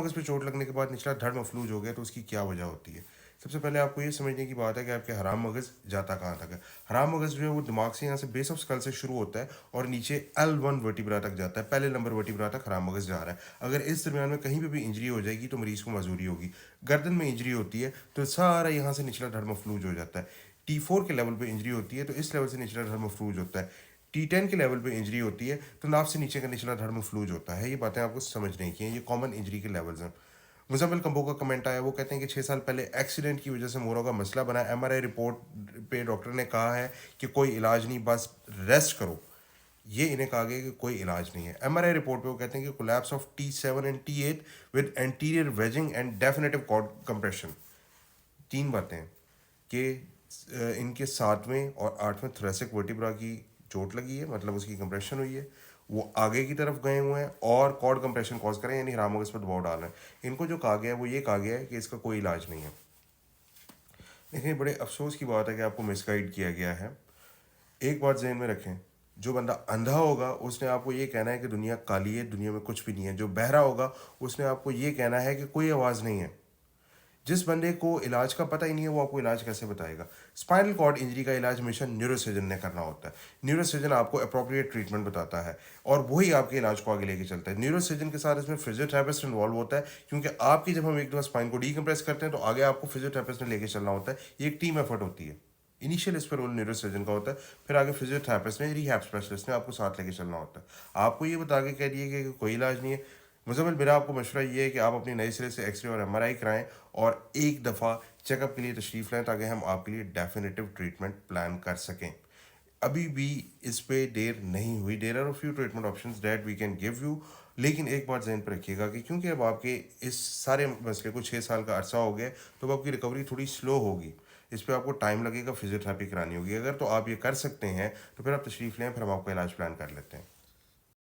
मगज पे चोट लगने के बाद निचला धड़ मफलूज हो गया तो उसकी क्या वजह होती है? सबसे पहले आपको ये समझने की बात है कि आपके हराम मगज जाता कहाँ तक है। हराम मगज जो है वो दिमाग से यहाँ से बेस ऑफ स्कल से शुरू होता है और नीचे L1 वर्टिब्रा तक जाता है, पहले नंबर वर्टिब्रा तक हराम मगज जा रहा है। अगर इस दरमियान में कहीं पे भी इंजरी हो जाएगी तो मरीज को मजूरी होगी। गर्दन में इंजरी होती है तो सारा यहाँ से निचला धड़ मफलूज हो जाता है। T4 के लेवल पे इंजरी होती है तो इस लेवल से निचला धड़ मफलूज होता है। T10 के लेवल पे इंजरी होती है तो नाफ से नीचे का निचला धड़ मफलूज होता है। ये बातें आपको समझने की हैं, ये कॉमन इंजरी के लेवल्स हैं। मुजम्मिल कंबो का कमेंट आया, वो कहते हैं कि 6 साल पहले एक्सीडेंट की वजह से मोरों का मसला बना। MRI रिपोर्ट पे डॉक्टर ने कहा है कि कोई इलाज नहीं, बस रेस्ट करो। ये इन्हें कहा गया कि कोई इलाज नहीं है। MRI रिपोर्ट पे वो कहते हैं कि collapse of T7 and T8 with anterior wedging and definitive cord compression. तीन बातें हैं कि इनके 7वें और 8वें थोरेसिक वर्टिब्रा की चोट लगी है, मतलब उसकी कंप्रेशन हुई है, वो आगे की तरफ गए हुए हैं और कॉर्ड कंप्रेशन कॉज करें, यानी हराम मगज पर दबाव डाल रहे हैं। इनको जो कहा गया है वो ये कहा गया है कि इसका कोई इलाज नहीं है। लेकिन बड़े अफसोस की बात है कि आपको मिसगाइड किया गया है। एक बात जहन में रखें, जो बंदा अंधा होगा उसने आपको ये कहना है कि दुनिया काली है, दुनिया में कुछ भी नहीं है। जो बहरा होगा उसने आपको ये कहना है कि कोई आवाज़ नहीं है। जिस बंदे को इलाज का पता ही नहीं है वो आपको इलाज कैसे बताएगा? स्पाइनल कॉर्ड इंजरी का इलाज हमेशा न्यूरोसर्जन ने करना होता है। न्यूरोसर्जन आपको अप्रोप्रिएट ट्रीटमेंट बताता है और वही आपके इलाज को आगे लेके चलता है। न्यूरोसर्जन के साथ इसमें फिजियोथेरेपिस्ट इन्वॉल्व होता है, क्योंकि आपकी जब हम एक दफ़ा स्पाइन को डीकम्प्रेस करते हैं तो आगे आपको फिजियोथेरेपिस्ट ने लेके चलना होता है। ये एक टीम एफर्ट होती है। इनिशियल इस पर रोल न्यूरोसर्जन का होता है, फिर आगे फिजियोथेरेपिस्ट ने, रिहैब स्पेशलिस्ट ने आपको साथ लेके चलना होता है। आपको ये बता के कह दिए कि कोई इलाज नहीं है। मुजम्मिल, मेरा आपको मशवरा ये है कि आप अपनी नए सिरे से एक्सरे और MRI कराएं और एक दफ़ा चेकअप के लिए तशरीफ़ लाएं ताकि हम आपके लिए डेफिनेटिव ट्रीटमेंट प्लान कर सकें। अभी भी इस पे देर नहीं हुई। There are few treatment options that we can give you. लेकिन एक बात जहन पर रखिएगा कि क्योंकि अब आपके इस सारे मसले को 6 साल का अरसा हो गया, तो अब आपकी रिकवरी थोड़ी स्लो होगी। इस पर आपको टाइम लगेगा, फिजियोथेरेपी करानी होगी। अगर तो आप ये कर सकते हैं तो फिर आप तशरीफ़ लें, फिर हम आपका इलाज प्लान कर लेते हैं।